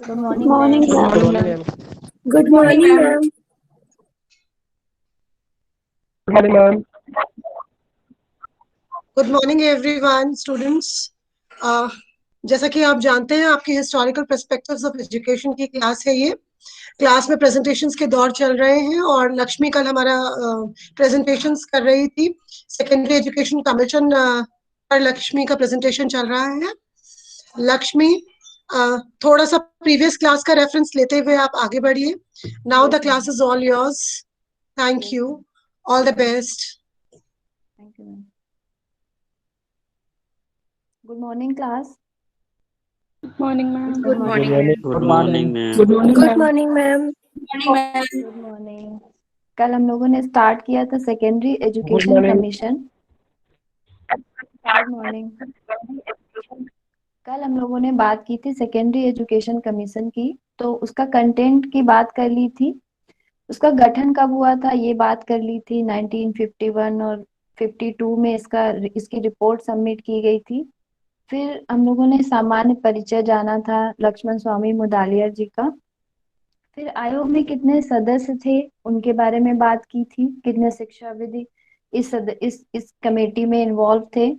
Good morning, Morning, ma'am. ma'am. Good morning, ma'am. Good morning, ma'am. Good morning, ma'am. Good morning everyone students. जैसा कि आप जानते हैं आपकी हिस्टोरिकल पर्सपेक्टिव्स ऑफ एजुकेशन की class है ये। क्लास में प्रेजेंटेशंस के दौर चल रहे हैं और लक्ष्मी कल हमारा प्रेजेंटेशंस कर रही थी। सेकेंडरी एजुकेशन कमीशन पर लक्ष्मी का प्रेजेंटेशन चल रहा है। लक्ष्मी थोड़ा सा प्रीवियस क्लास का रेफरेंस लेते हुए आप आगे बढ़िए। Now the class is all yours. Thank you. All the best. Thank you, ma'am. Good morning, class. Good morning, ma'am. Good morning, ma'am. Good morning, ma'am. Good morning, Good ma'am. morning, ma'am. Good morning. कल हम लोगों ने start किया था secondary education morning. Commission. Good morning. कल हम लोगों ने बात की थी सेकेंडरी एजुकेशन कमीशन की, तो उसका कंटेंट की बात कर ली थी। उसका गठन कब हुआ था ये बात कर ली थी। 1951 और 52 में इसकी रिपोर्ट सबमिट की गई थी। फिर हम लोगों ने सामान्य परिचय जाना था लक्ष्मण स्वामी मुदालियर जी का। फिर आयोग में कितने सदस्य थे उनके बारे में बात की थी, कितने शिक्षाविद इस कमेटी में इन्वॉल्व थे।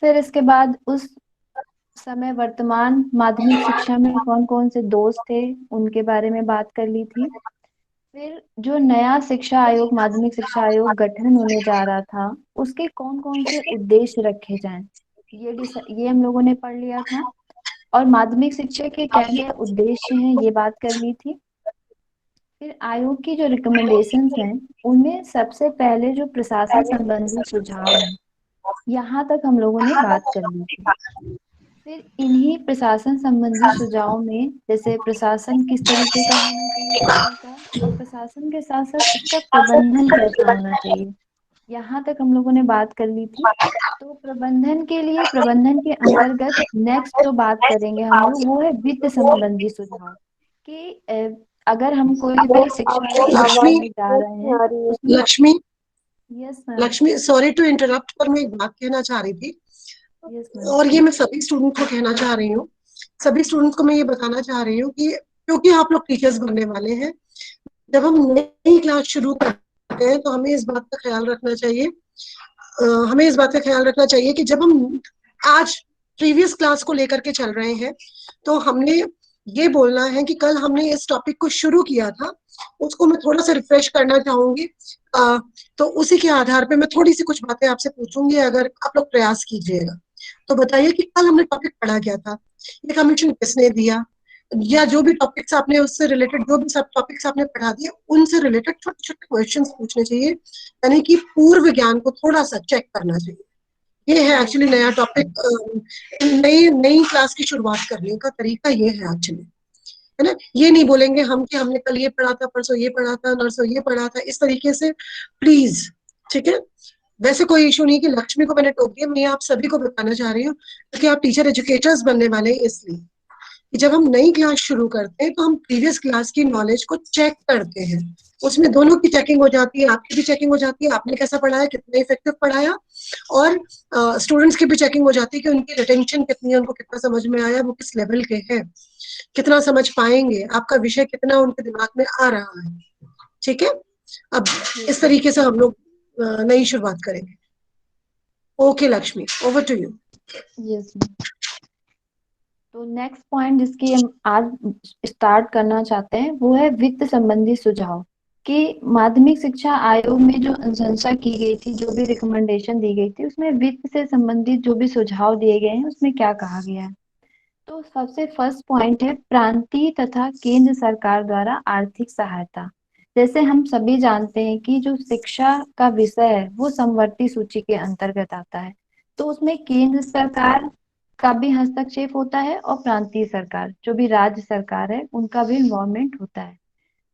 फिर इसके बाद उस समय वर्तमान माध्यमिक शिक्षा में कौन कौन से दोस्त थे उनके बारे में बात कर ली थी। फिर जो नया शिक्षा आयोग माध्यमिक शिक्षा आयोग गठन होने जा रहा था उसके कौन कौन से उद्देश्य रखे जाएं ये हम लोगों ने पढ़ लिया था। और माध्यमिक शिक्षा के क्या क्या उद्देश्य हैं ये बात कर ली थी। फिर आयोग की जो रिकमेंडेशंस हैं उनमें सबसे पहले जो प्रशासन संबंधी सुझाव हैं यहाँ तक हम लोगों ने बात कर ली थी। फिर इन्हीं प्रशासन संबंधी सुझाव में जैसे प्रशासन किस तरीके का होना चाहिए स्कूल का, और प्रशासन के साथ साथ उसका प्रबंधन कैसा होना चाहिए यहाँ तक हम लोगों ने बात कर ली थी। तो प्रबंधन के लिए प्रबंधन के अंतर्गत नेक्स्ट जो बात करेंगे हम लोग वो है वित्त संबंधी सुझाव कि अगर हम कोई भी शिक्षा लक्ष्मी में जा रहे हैं उसमें। Lakshmi yes ma'am. Lakshmi sorry to interrupt, पर मैं एक बात कहना चाह रही थी यस मैम। और ये मैं सभी स्टूडेंट को कहना चाह रही हूँ। सभी स्टूडेंट्स को मैं ये बताना चाह रही हूँ कि क्योंकि आप लोग टीचर्स बनने वाले हैं, जब हम नई क्लास शुरू करते हैं तो हमें इस बात का ख्याल रखना चाहिए कि जब हम आज प्रीवियस क्लास को लेकर के चल रहे हैं तो हमने ये बोलना है कि कल हमने इस टॉपिक को शुरू किया था, उसको मैं थोड़ा सा रिफ्रेश करना चाहूंगी। तो उसी के आधार पे मैं थोड़ी सी कुछ बातें आपसे पूछूंगी, अगर आप लोग प्रयास कीजिएगा तो बताइए कि कल हमने टॉपिक पढ़ा क्या था, ये कमीशन किसने दिया, या जो भी टॉपिक्स आपने उससे रिलेटेड जो भी सब टॉपिक्स आपने पढ़ा दिए उनसे रिलेटेड छोटे छोटे क्वेश्चंस पूछने चाहिए, यानी कि पूर्व ज्ञान को थोड़ा सा चेक करना चाहिए। ये है एक्चुअली नया टॉपिक, नई नई क्लास की शुरुआत करने का तरीका ये है एक्चुअली, है ना। ये नहीं बोलेंगे हम कि हमने कल ये पढ़ा था, परसों ये पढ़ा था, नरसों ये पढ़ा था, इस तरीके से प्लीज, ठीक है। वैसे कोई इशू नहीं कि लक्ष्मी को मैंने टोक दिया, मैं आप सभी को बताना चाह रही हूँ क्योंकि आप टीचर एजुकेटर्स बनने वाले हैं, इसलिए कि जब हम नई क्लास शुरू करते हैं तो हम प्रीवियस क्लास की नॉलेज को चेक करते हैं। उसमें दोनों की चेकिंग हो जाती है, आपकी भी चेकिंग हो जाती है, आपने कैसा पढ़ाया, कितना इफेक्टिव पढ़ाया, और स्टूडेंट्स की भी चेकिंग हो जाती है कि उनकी रिटेंशन कितनी है, उनको कितना समझ में आया, वो किस लेवल के हैं, कितना समझ पाएंगे, आपका विषय कितना उनके दिमाग में आ रहा है। ठीक है, अब इस तरीके से हम लोग नई शुरुआत करेंगे। Okay Lakshmi, over to you. Yes ma'am. तो नेक्स्ट पॉइंट जिसकी हम आज स्टार्ट करना चाहते हैं वो है वित्त संबंधी सुझाव कि माध्यमिक शिक्षा आयोग में जो अनुशंसा की गई थी, जो भी रिकमेंडेशन दी गई थी उसमें वित्त से संबंधित जो भी सुझाव दिए गए हैं उसमें क्या कहा गया है। तो सबसे फर्स्ट पॉइंट है प्रांतीय तथा केंद्र सरकार द्वारा आर्थिक सहायता। जैसे हम सभी जानते हैं कि जो शिक्षा का विषय है वो समवर्ती सूची के अंतर्गत आता है, तो उसमें केंद्र सरकार का भी हस्तक्षेप होता है और प्रांतीय सरकार जो भी राज्य सरकार है उनका भी इन्वॉल्वमेंट होता है।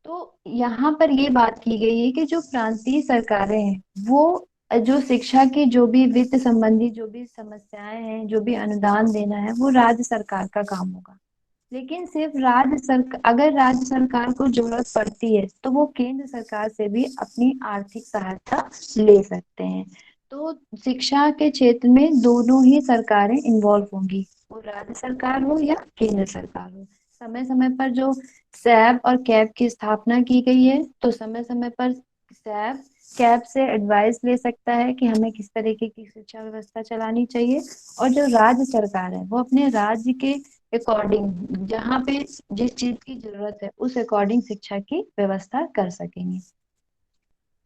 तो यहाँ पर ये बात की गई है कि जो प्रांतीय सरकारें हैं वो जो शिक्षा की जो भी वित्त संबंधी जो भी समस्याएं हैं, जो भी अनुदान देना है वो राज्य सरकार का काम होगा। लेकिन सिर्फ अगर राज्य सरकार को जरूरत पड़ती है तो वो केंद्र सरकार से भी अपनी आर्थिक सहायता ले सकते हैं। तो शिक्षा के क्षेत्र में दोनों ही सरकारें इन्वॉल्व होंगी, वो राज्य सरकार हो या केंद्र सरकार हो। समय समय पर जो सैब और कैब की स्थापना की गई है, तो समय समय पर सैब कैब से एडवाइस ले सकता है कि हमें किस तरीके की शिक्षा व्यवस्था चलानी चाहिए, और जो राज्य सरकार है वो अपने राज्य के अकॉर्डिंग जहाँ पे जिस चीज की जरूरत है उस अकॉर्डिंग शिक्षा की व्यवस्था कर सकेंगे।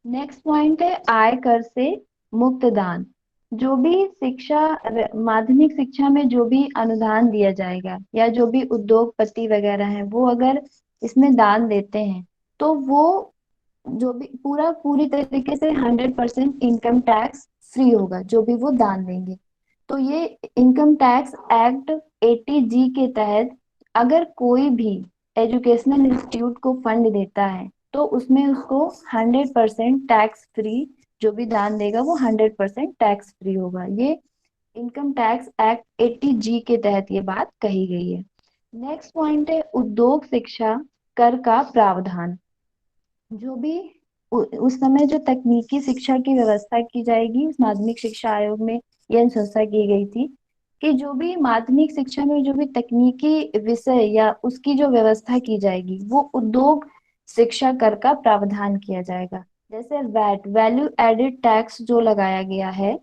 नेक्स्ट पॉइंट है आय कर से मुक्त दान। जो भी शिक्षा माध्यमिक शिक्षा में जो भी अनुदान दिया जाएगा या जो भी उद्योगपति वगैरह हैं वो अगर इसमें दान देते हैं, तो वो जो भी पूरी तरीके से 100% इनकम टैक्स फ्री होगा जो भी वो दान देंगे। तो ये इनकम टैक्स एक्ट 80G के तहत अगर कोई भी एजुकेशनल इंस्टीट्यूट को फंड देता है तो उसमें उसको 100% टैक्स फ्री, जो भी दान देगा वो 100% टैक्स फ्री होगा। ये इनकम टैक्स एक्ट 80G के तहत ये बात कही गई है। नेक्स्ट पॉइंट है उद्योग शिक्षा कर का प्रावधान। जो भी उस समय जो तकनीकी शिक्षा की व्यवस्था की जाएगी, उस माध्यमिक शिक्षा आयोग में यह अनुशंसा की गई थी कि जो भी माध्यमिक शिक्षा में जो भी तकनीकी विषय या उसकी जो व्यवस्था की जाएगी वो उद्योग शिक्षा कर का प्रावधान किया जाएगा। जैसे वैट वैल्यू एडेड टैक्स जो लगाया गया है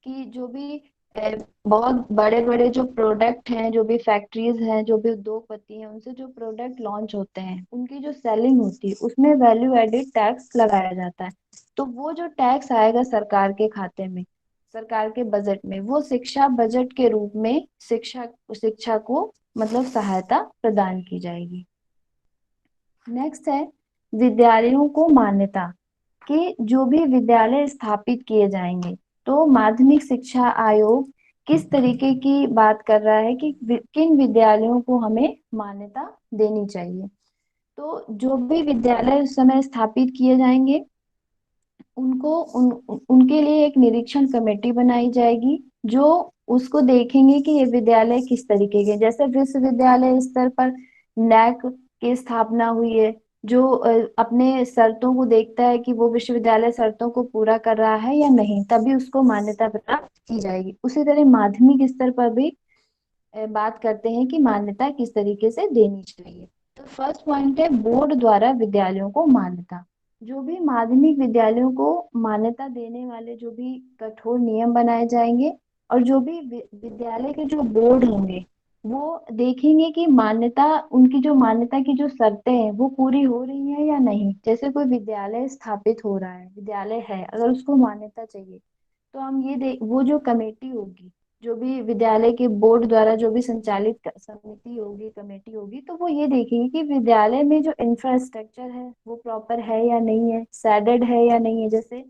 कि जो भी बहुत बड़े बड़े जो प्रोडक्ट हैं, जो भी फैक्ट्रीज हैं, जो भी उद्योगपति हैं, उनसे जो प्रोडक्ट लॉन्च होते हैं उनकी जो सेलिंग होती है उसमें वैल्यू एडेड टैक्स लगाया जाता है। तो वो जो टैक्स आएगा सरकार के खाते में, सरकार के बजट में, वो शिक्षा बजट के रूप में शिक्षा शिक्षा को मतलब सहायता प्रदान की जाएगी। नेक्स्ट है विद्यालयों को मान्यता। कि जो भी विद्यालय स्थापित किए जाएंगे, तो माध्यमिक शिक्षा आयोग किस तरीके की बात कर रहा है कि किन विद्यालयों को हमें मान्यता देनी चाहिए। तो जो भी विद्यालय उस समय स्थापित किए जाएंगे उनको उनके लिए एक निरीक्षण कमेटी बनाई जाएगी जो उसको देखेंगे कि ये विद्यालय किस तरीके के, जैसे विश्वविद्यालय स्तर पर नैक की स्थापना हुई है जो अपने शर्तों को देखता है कि वो विश्वविद्यालय शर्तों को पूरा कर रहा है या नहीं, तभी उसको मान्यता प्राप्त की जाएगी। उसी तरह माध्यमिक स्तर पर भी बात करते हैं कि मान्यता किस तरीके से देनी चाहिए। तो फर्स्ट पॉइंट है बोर्ड द्वारा विद्यालयों को मान्यता। जो भी माध्यमिक विद्यालयों को मान्यता देने वाले जो भी कठोर नियम बनाए जाएंगे, और जो भी विद्यालय के जो बोर्ड होंगे वो देखेंगे कि मान्यता उनकी जो मान्यता की जो शर्तें हैं वो पूरी हो रही है या नहीं। जैसे कोई विद्यालय स्थापित हो रहा है, विद्यालय है, अगर उसको मान्यता चाहिए तो हम ये देख वो जो कमेटी होगी, जो भी विद्यालय के बोर्ड द्वारा जो भी संचालित समिति होगी, कमेटी होगी, तो वो ये देखेगी कि विद्यालय में जो इंफ्रास्ट्रक्चर है वो प्रॉपर है या नहीं है, सैडेड है या नहीं है। जैसे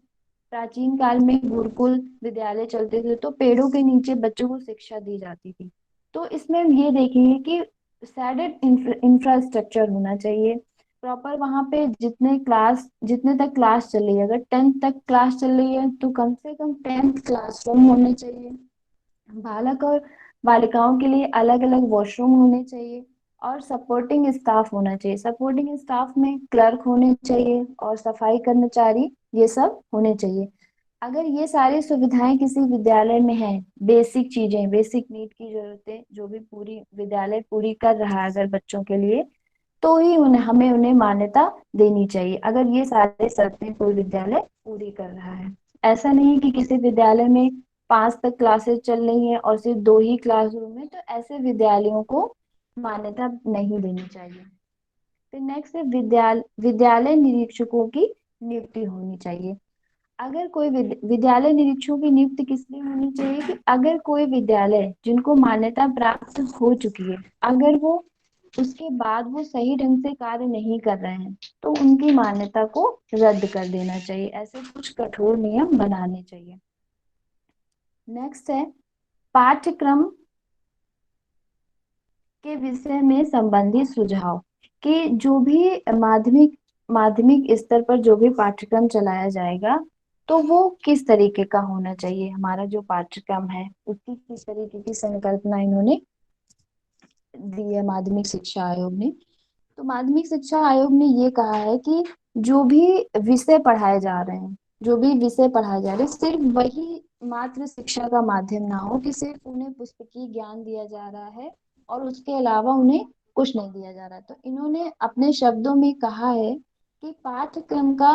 प्राचीन काल में गुरुकुल विद्यालय चलते थे तो पेड़ों के नीचे बच्चों को शिक्षा दी जाती थी। तो इसमें हम ये देखेंगे कि सैडेड इंफ्रास्ट्रक्चर होना चाहिए प्रॉपर। वहां पे जितने तक क्लास चल रही है, अगर 10th तक क्लास चल रही है तो कम से कम 10th क्लासरूम होने चाहिए। बालक और बालिकाओं के लिए अलग अलग वॉशरूम होने चाहिए, और सपोर्टिंग स्टाफ होना चाहिए। सपोर्टिंग स्टाफ में क्लर्क होने चाहिए और सफाई कर्मचारी, ये सब होने चाहिए। अगर ये सारी सुविधाएं किसी विद्यालय में हैं, बेसिक चीजें, बेसिक नीड की जरूरतें जो भी पूरी विद्यालय पूरी कर रहा है अगर बच्चों के लिए, तो ही उन्हें मान्यता देनी चाहिए। अगर ये सारे शर्तें कोई विद्यालय पूरी कर रहा है, ऐसा नहीं कि किसी विद्यालय में 5 तक क्लासेस चल रही हैं और सिर्फ 2 ही क्लासरूम है, तो ऐसे विद्यालयों को मान्यता नहीं देनी चाहिए। फिर नेक्स्ट है विद्यालय निरीक्षकों की नियुक्ति होनी चाहिए। अगर कोई विद्यालय निरीक्षकों की नियुक्ति किस लिए होनी चाहिए कि अगर कोई विद्यालय जिनको मान्यता प्राप्त हो चुकी है, अगर वो उसके बाद वो सही ढंग से कार्य नहीं कर रहे हैं तो उनकी मान्यता को रद्द कर देना चाहिए। ऐसे कुछ कठोर नियम बनाने चाहिए। नेक्स्ट है पाठ्यक्रम के विषय में संबंधित सुझाव। कि जो भी माध्यमिक स्तर पर जो भी पाठ्यक्रम चलाया जाएगा तो वो किस तरीके का होना चाहिए, हमारा जो पाठ्यक्रम है उसकी किस तरीके की संकल्पना इन्होंने दी है माध्यमिक शिक्षा आयोग ने। तो माध्यमिक शिक्षा आयोग ने ये कहा है कि जो भी विषय पढ़ाए जा रहे हैं, जो भी विषय पढ़ाए जा रहे हैं, सिर्फ वही मात्र शिक्षा का माध्यम ना हो कि सिर्फ उन्हें पुस्तकीय ज्ञान दिया जा रहा है और उसके अलावा उन्हें कुछ नहीं दिया जा रहा। तो इन्होंने अपने शब्दों में कहा है कि पाठ्यक्रम का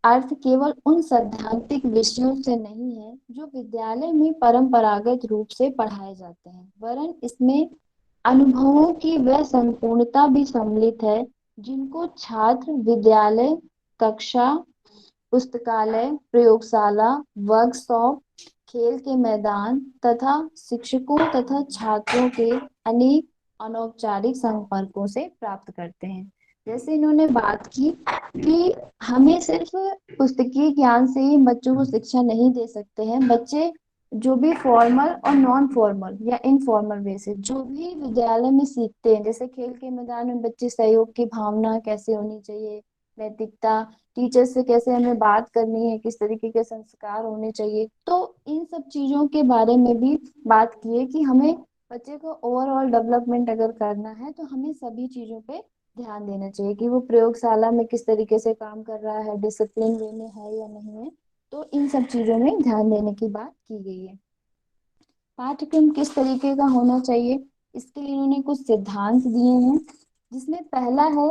अर्थ केवल उन सैद्धांतिक विषयों से नहीं है जो विद्यालय में परंपरागत रूप से पढ़ाए जाते हैं, वरन इसमें अनुभवों की वह संपूर्णता भी सम्मिलित है जिनको छात्र विद्यालय, कक्षा, पुस्तकालय, प्रयोगशाला, वर्कशॉप, खेल के मैदान तथा शिक्षकों तथा छात्रों के अनेक अनौपचारिक संपर्कों से प्राप्त करते हैं। जैसे इन्होंने बात की कि हमें सिर्फ पुस्तकीय ज्ञान से ही बच्चों को शिक्षा नहीं दे सकते हैं। बच्चे जो भी फॉर्मल और नॉन फॉर्मल या इनफॉर्मल वे से जो भी विद्यालय में सीखते हैं, जैसे खेल के मैदान में बच्चे सहयोग की भावना कैसे होनी चाहिए, नैतिकता, टीचर से कैसे हमें बात करनी है, किस तरीके के संस्कार होने चाहिए, तो इन सब चीजों के बारे में भी बात की है कि हमें बच्चे को ओवरऑल डेवलपमेंट अगर करना है तो हमें सभी चीजों पे ध्यान देना चाहिए कि वो प्रयोगशाला में किस तरीके से काम कर रहा है, डिसिप्लिन वे में है या नहीं है। तो इन सब चीजों में ध्यान देने की बात की गई है। पाठ्यक्रम किस तरीके का होना चाहिए, इसके लिए इन्होंने कुछ सिद्धांत दिए हैं, जिसमें पहला है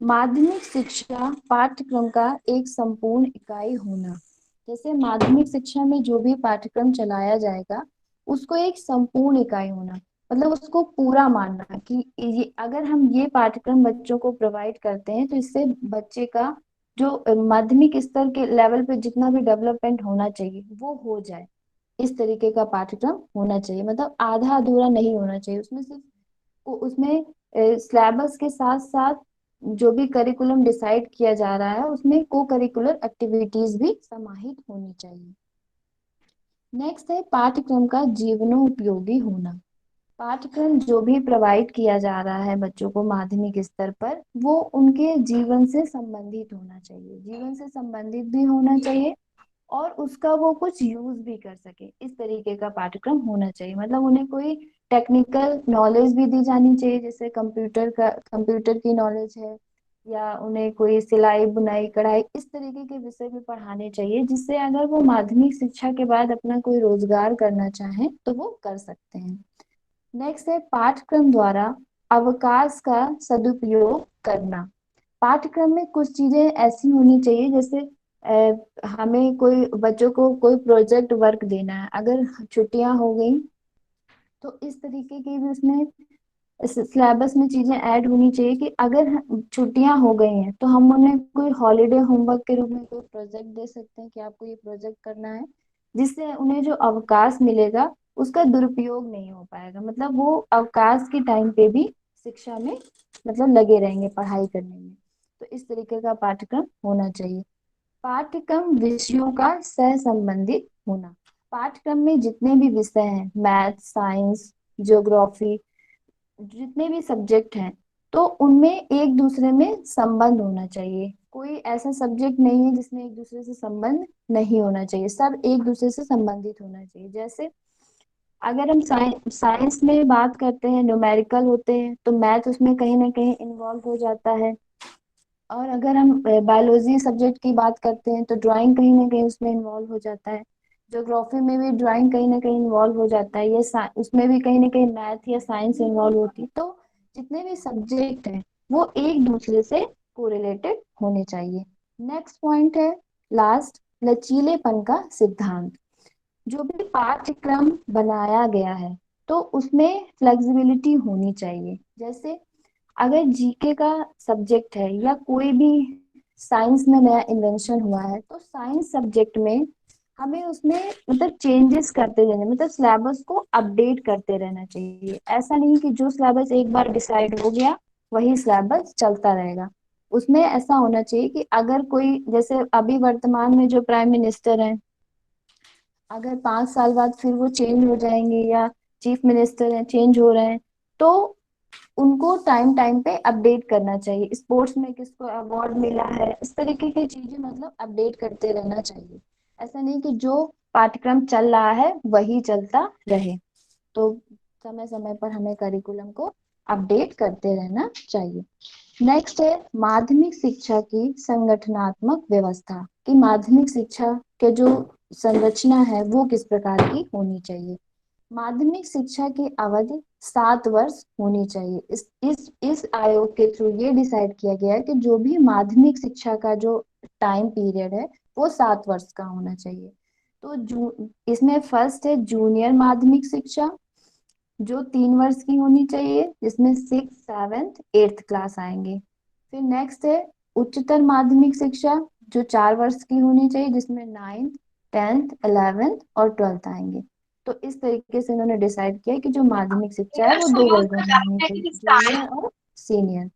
माध्यमिक शिक्षा पाठ्यक्रम का एक संपूर्ण इकाई होना। जैसे माध्यमिक शिक्षा में जो भी पाठ्यक्रम चलाया जाएगा उसको एक संपूर्ण इकाई होना, मतलब उसको पूरा मानना कि ये अगर हम ये पाठ्यक्रम बच्चों को प्रोवाइड करते हैं तो इससे बच्चे का जो माध्यमिक स्तर के लेवल पे जितना भी डेवलपमेंट होना चाहिए वो हो जाए। इस तरीके का पाठ्यक्रम होना चाहिए, मतलब आधा अधूरा नहीं होना चाहिए। उसमें सिर्फ उसमें सिलेबस के साथ साथ जो भी करिकुलम डिसाइड किया जा रहा है उसमें को करिकुलर एक्टिविटीज भी समाहित होनी चाहिए। नेक्स्ट है पाठ्यक्रम का जीवनोपयोगी होना। पाठ्यक्रम जो भी प्रोवाइड किया जा रहा है बच्चों को माध्यमिक स्तर पर वो उनके जीवन से संबंधित होना चाहिए, जीवन से संबंधित भी होना चाहिए और उसका वो कुछ यूज भी कर सके, इस तरीके का पाठ्यक्रम होना चाहिए। मतलब उन्हें कोई टेक्निकल नॉलेज भी दी जानी चाहिए, जैसे कंप्यूटर की नॉलेज है, या उन्हें कोई सिलाई बुनाई कढ़ाई इस तरीके के विषय भी पढ़ाने चाहिए, जिससे अगर वो माध्यमिक शिक्षा के बाद अपना कोई रोजगार करना चाहें तो वो कर सकते हैं। नेक्स्ट है पाठ्यक्रम द्वारा अवकाश का सदुपयोग करना। पाठ्यक्रम में कुछ चीजें ऐसी होनी चाहिए, जैसे हमें कोई बच्चों को कोई प्रोजेक्ट वर्क देना है, अगर छुट्टियां हो गई तो इस तरीके की भी उसमें सिलेबस में चीजें ऐड होनी चाहिए कि अगर छुट्टियां हो गई हैं तो हम उन्हें कोई हॉलीडे होमवर्क के रूप में कोई प्रोजेक्ट दे सकते हैं कि आपको ये प्रोजेक्ट करना है, जिससे उन्हें जो अवकाश मिलेगा उसका दुरुपयोग नहीं हो पाएगा, मतलब वो अवकाश के टाइम पे भी शिक्षा में मतलब लगे रहेंगे पढ़ाई करने में। तो इस तरीके का पाठ्यक्रम होना चाहिए। पाठ्यक्रम विषयों का सह संबंधित होना। पाठ्यक्रम में जितने भी विषय हैं, मैथ, साइंस, ज्योग्राफी, जितने भी सब्जेक्ट हैं, तो उनमें एक दूसरे में संबंध होना चाहिए। कोई ऐसा सब्जेक्ट नहीं है जिसमें एक दूसरे से संबंध नहीं होना चाहिए, सब एक दूसरे से संबंधित होना चाहिए। जैसे अगर हम साइंस में बात करते हैं, न्यूमेरिकल होते हैं, तो मैथ उसमें कहीं ना कहीं इन्वॉल्व हो जाता है। और अगर हम बायोलॉजी सब्जेक्ट की बात करते हैं तो ड्राइंग कहीं ना कहीं उसमें इन्वॉल्व हो जाता है। ज्योग्राफी में भी ड्राइंग कहीं ना कहीं इन्वॉल्व हो जाता है, ये उसमें भी कहीं ना कहीं मैथ या साइंस इन्वॉल्व होती है। तो जितने भी सब्जेक्ट हैं वो एक दूसरे से कोरिलेटेड होने चाहिए। नेक्स्ट पॉइंट है लास्ट, लचीलेपन का सिद्धांत। जो भी पाठ्यक्रम बनाया गया है तो उसमें फ्लेक्सिबिलिटी होनी चाहिए। जैसे अगर जीके का सब्जेक्ट है या कोई भी साइंस में नया इन्वेंशन हुआ है तो साइंस सब्जेक्ट में हमें उसमें मतलब चेंजेस करते रहना, मतलब सिलेबस को अपडेट करते रहना चाहिए। ऐसा नहीं कि जो सिलेबस एक बार डिसाइड हो गया वही सिलेबस चलता रहेगा। उसमें ऐसा होना चाहिए कि अगर कोई, जैसे अभी वर्तमान में जो प्राइम मिनिस्टर हैं, अगर 5 साल बाद फिर वो चेंज हो जाएंगे या चीफ मिनिस्टर हैं चेंज हो रहे हैं, तो उनको टाइम टाइम पे अपडेट करना चाहिए। स्पोर्ट्स में किसको अवार्ड मिला है, इस तरीके की चीजें मतलब अपडेट करते रहना चाहिए। ऐसा नहीं कि जो पाठ्यक्रम चल रहा है वही चलता रहे। तो समय समय पर हमें करिकुलम को अपडेट करते रहना चाहिए। नेक्स्ट है माध्यमिक शिक्षा की संगठनात्मक व्यवस्था, कि माध्यमिक शिक्षा के जो संरचना है वो किस प्रकार की होनी चाहिए। माध्यमिक शिक्षा की अवधि 7 वर्ष होनी चाहिए। इस आयोग के थ्रू ये डिसाइड किया गया है कि जो भी माध्यमिक शिक्षा का जो टाइम पीरियड है वो 7 वर्ष का होना चाहिए। तो इसमें फर्स्ट है जूनियर माध्यमिक शिक्षा, जो 3 वर्ष की होनी चाहिए, जिसमें 6th 7th 8th क्लास आएंगे। फिर नेक्स्ट है उच्चतर माध्यमिक शिक्षा, जो 4 वर्ष की होनी चाहिए, जिसमें 9th 10th 11th और 12th आएंगे। तो इस तरीके से इन्होंने डिसाइड किया कि जो माध्यमिक शिक्षा है वो 2 वर्गों में होनी चाहिए, जूनियर और सीनियर।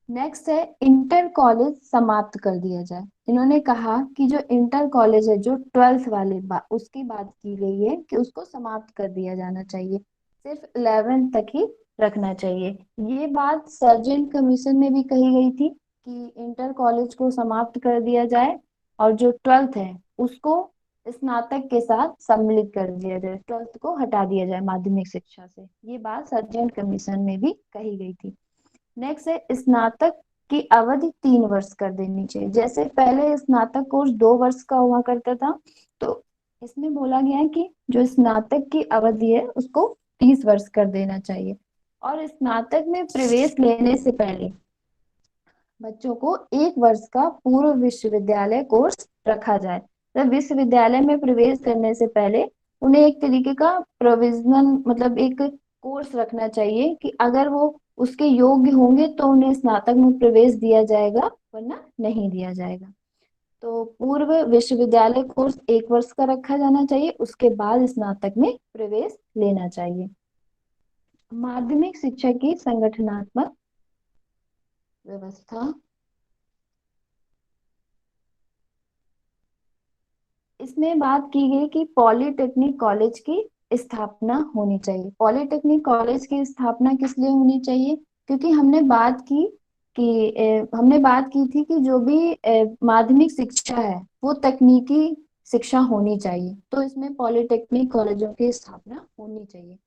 नेक्स्ट है इंटर कॉलेज समाप्त कर दिया जाए। इन्होंने कहा कि जो इंटर कॉलेज है, जो 12th वाले उसकी बात की गई है कि उसको समाप्त कर दिया जाना चाहिए, सिर्फ 11th तक ही रखना चाहिए। ये बात सर्जेंट कमीशन में भी कही गई थी कि इंटर कॉलेज को समाप्त कर दिया जाए और जो 12th है उसको स्नातक के साथ सम्मिलित कर दिया जाए, 12th को हटा दिया जाए माध्यमिक शिक्षा से। ये बात सर्जेंट कमीशन में भी कही गई थी। नेक्स्ट है स्नातक की अवधि 3 वर्ष कर देनी चाहिए। जैसे पहले स्नातक कोर्स 2 वर्ष का हुआ करता था, तो इसमें बोला गया है कि जो स्नातक की अवधि है उसको 30 वर्ष कर देना चाहिए। और स्नातक में प्रवेश लेने से पहले बच्चों को 1 वर्ष का पूर्व विश्वविद्यालय कोर्स रखा जाए। तो विश्वविद्यालय में प्रवेश करने से पहले उन्हें एक तरीके का प्रोविजनल मतलब एक कोर्स रखना चाहिए कि अगर वो उसके योग्य होंगे तो उन्हें स्नातक में प्रवेश दिया जाएगा, वरना नहीं दिया जाएगा। तो पूर्व विश्वविद्यालय कोर्स 1 वर्ष का रखा जाना चाहिए, उसके बाद स्नातक में प्रवेश लेना चाहिए। माध्यमिक शिक्षा की संगठनात्मक व्यवस्था, इसमें बात की गई कि पॉलिटेक्निक कॉलेज की स्थापना होनी चाहिए। पॉलिटेक्निक कॉलेज की स्थापना किस लिए होनी चाहिए? क्योंकि हमने बात की थी कि जो भी माध्यमिक शिक्षा है वो तकनीकी शिक्षा होनी चाहिए, तो इसमें पॉलिटेक्निक कॉलेजों की स्थापना होनी चाहिए,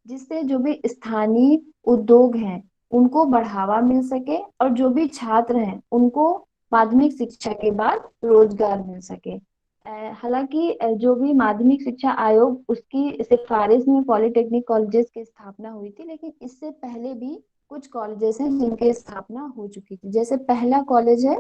जिससे जो भी स्थानीय उद्योग हैं उनको बढ़ावा मिल सके और जो भी छात्र हैं उनको माध्यमिक शिक्षा के बाद रोजगार मिल सके। हालांकि जो भी माध्यमिक शिक्षा आयोग उसकी सिफारिश में पॉलिटेक्निक कॉलेजेस की स्थापना हुई थी, लेकिन इससे पहले भी कुछ कॉलेजेस हैं जिनकी स्थापना हो चुकी थी। जैसे पहला कॉलेज है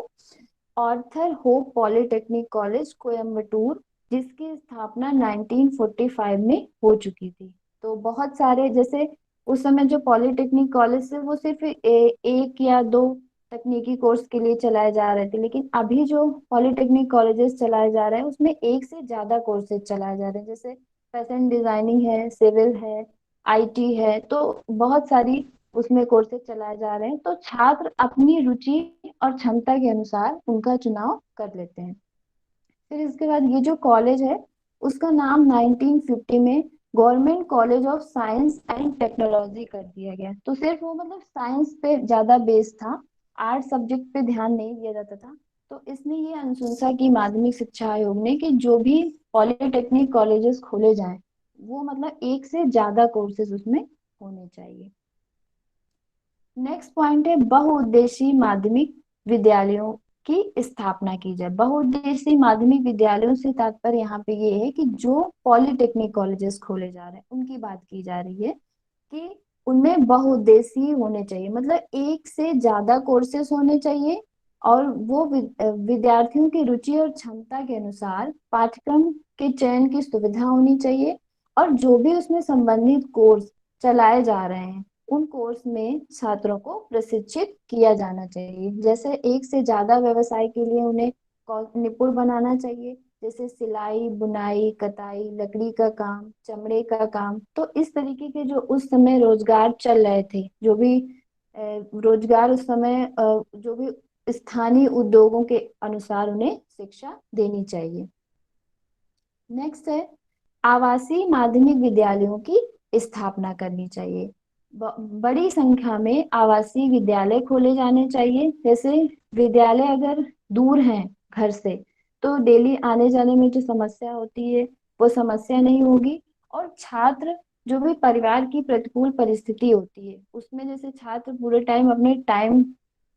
Arthur Hope polytechnic college Coimbatore, जिसकी स्थापना 1945 में हो चुकी थी। तो बहुत सारे जैसे उस समय जो पॉलिटेक्निक कॉलेज थे वो सिर्फ एक या दो तकनीकी कोर्स के लिए चलाए जा रहे थे, लेकिन अभी जो पॉलिटेक्निक कॉलेजेस चलाए जा रहे हैं उसमें एक से ज्यादा कोर्सेज चलाए जा रहे हैं। जैसे फैशन डिजाइनिंग है, सिविल है, आईटी है, तो बहुत सारी उसमें कोर्सेज चलाए जा रहे हैं। तो छात्र अपनी रुचि और क्षमता के अनुसार उनका चुनाव कर लेते हैं। फिर इसके बाद ये जो कॉलेज है उसका नाम 1950 में government college of science and technology कर दिया गया। तो सिर्फ वो मतलब साइंस पे ज्यादा बेस था, आर्ट सब्जेक्ट पे ध्यान नहीं दिया जाता था। तो इसने ये अनुशंसा की माध्यमिक शिक्षा आयोग ने कि जो भी पॉलिटेक्निक कॉलेजेस खोले जाएं वो मतलब एक से ज्यादा कोर्सेज उसमें होने चाहिए। नेक्स्ट पॉइंट है बहुउद्देशीय माध्यमिक विद्यालयों की स्थापना की जाए। बहुउद्देशीय माध्यमिक विद्यालयों से तात्पर्य यहाँ पे ये है कि जो पॉलिटेक्निक कॉलेजेस खोले जा रहे हैं उनकी बात की जा रही है कि उनमें बहुउद्देशीय होने चाहिए, मतलब एक से ज्यादा कोर्सेस होने चाहिए और वो विद्यार्थियों की रुचि और क्षमता के अनुसार पाठ्यक्रम के चयन की सुविधा होनी चाहिए। और जो भी उसमें संबंधित कोर्स चलाए जा रहे हैं उन कोर्स में छात्रों को प्रशिक्षित किया जाना चाहिए। जैसे एक से ज्यादा व्यवसाय के लिए उन्हें निपुण बनाना चाहिए, जैसे सिलाई, बुनाई, कताई, लकड़ी का काम, चमड़े का काम। तो इस तरीके के जो उस समय रोजगार चल रहे थे, जो भी रोजगार उस समय जो भी स्थानीय उद्योगों के अनुसार उन्हें शिक्षा देनी चाहिए। नेक्स्ट है आवासीय माध्यमिक विद्यालयों की स्थापना करनी चाहिए। बड़ी संख्या में आवासीय विद्यालय खोले जाने चाहिए। जैसे विद्यालय अगर दूर हैं घर से तो डेली आने जाने में जो समस्या होती है वो समस्या नहीं होगी। और छात्र जो भी परिवार की प्रतिकूल परिस्थिति होती है उसमें जैसे छात्र पूरे टाइम अपने टाइम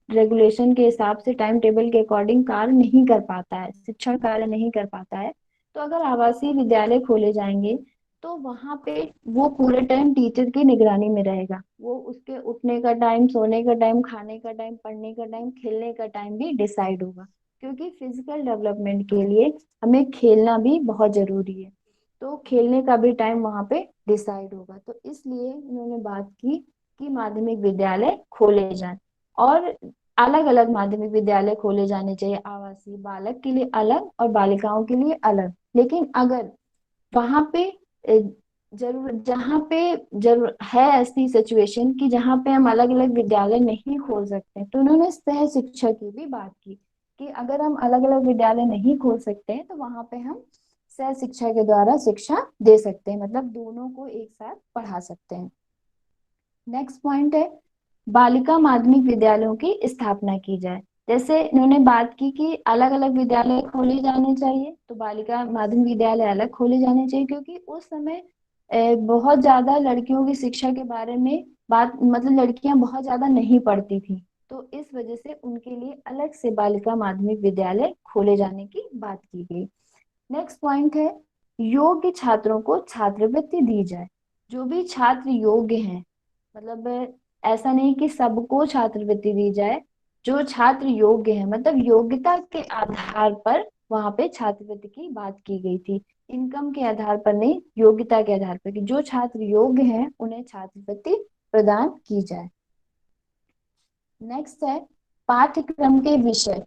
रेगुलेशन के हिसाब से टाइम टेबल के अकॉर्डिंग कार्य नहीं कर पाता है, शिक्षण कार्य नहीं कर पाता है, तो अगर आवासीय विद्यालय खोले जाएंगे तो वहां पे वो पूरे टाइम टीचर की निगरानी में रहेगा। वो उसके उठने का टाइम, सोने का टाइम, खाने का टाइम, पढ़ने का टाइम, खेलने का टाइम भी डिसाइड होगा, क्योंकि फिजिकल डेवलपमेंट के लिए हमें खेलना भी बहुत जरूरी है। तो खेलने का भी टाइम वहां पे डिसाइड होगा। तो इसलिए इन्होंने बात की कि माध्यमिक विद्यालय खोले जाएं, और अलग अलग माध्यमिक विद्यालय खोले जाने चाहिए, आवासीय, बालक के लिए अलग और बालिकाओं के लिए अलग। लेकिन अगर वहां पे जरूर जहाँ पे जरूर है ऐसी सिचुएशन कि जहाँ पे हम अलग अलग विद्यालय नहीं खोल सकते, तो उन्होंने सह शिक्षा की भी बात की कि अगर हम अलग अलग विद्यालय नहीं खोल सकते हैं तो वहां पे हम सह शिक्षा के द्वारा शिक्षा दे सकते हैं, मतलब दोनों को एक साथ पढ़ा सकते हैं। नेक्स्ट पॉइंट है बालिका माध्यमिक विद्यालयों की स्थापना की जाए। जैसे इन्होंने बात की कि अलग अलग विद्यालय खोले जाने चाहिए, तो बालिका माध्यमिक विद्यालय अलग खोले जाने चाहिए, क्योंकि उस समय बहुत ज्यादा लड़कियों की शिक्षा के बारे में बात, मतलब लड़कियां बहुत ज्यादा नहीं पढ़ती थी, तो इस वजह से उनके लिए अलग से बालिका माध्यमिक विद्यालय खोले जाने की बात की गई। नेक्स्ट पॉइंट है योग्य छात्रों को छात्रवृत्ति दी जाए। जो भी छात्र योग्य हैं, मतलब ऐसा नहीं कि सबको छात्रवृत्ति दी जाए, जो छात्र योग्य है, मतलब योग्यता के आधार पर वहां पे छात्रवृत्ति की बात की गई थी, इनकम के आधार पर नहीं, योग्यता के आधार पर, कि जो छात्र योग्य हैं उन्हें छात्रवृत्ति प्रदान की जाए। नेक्स्ट है पाठ्यक्रम के विषय।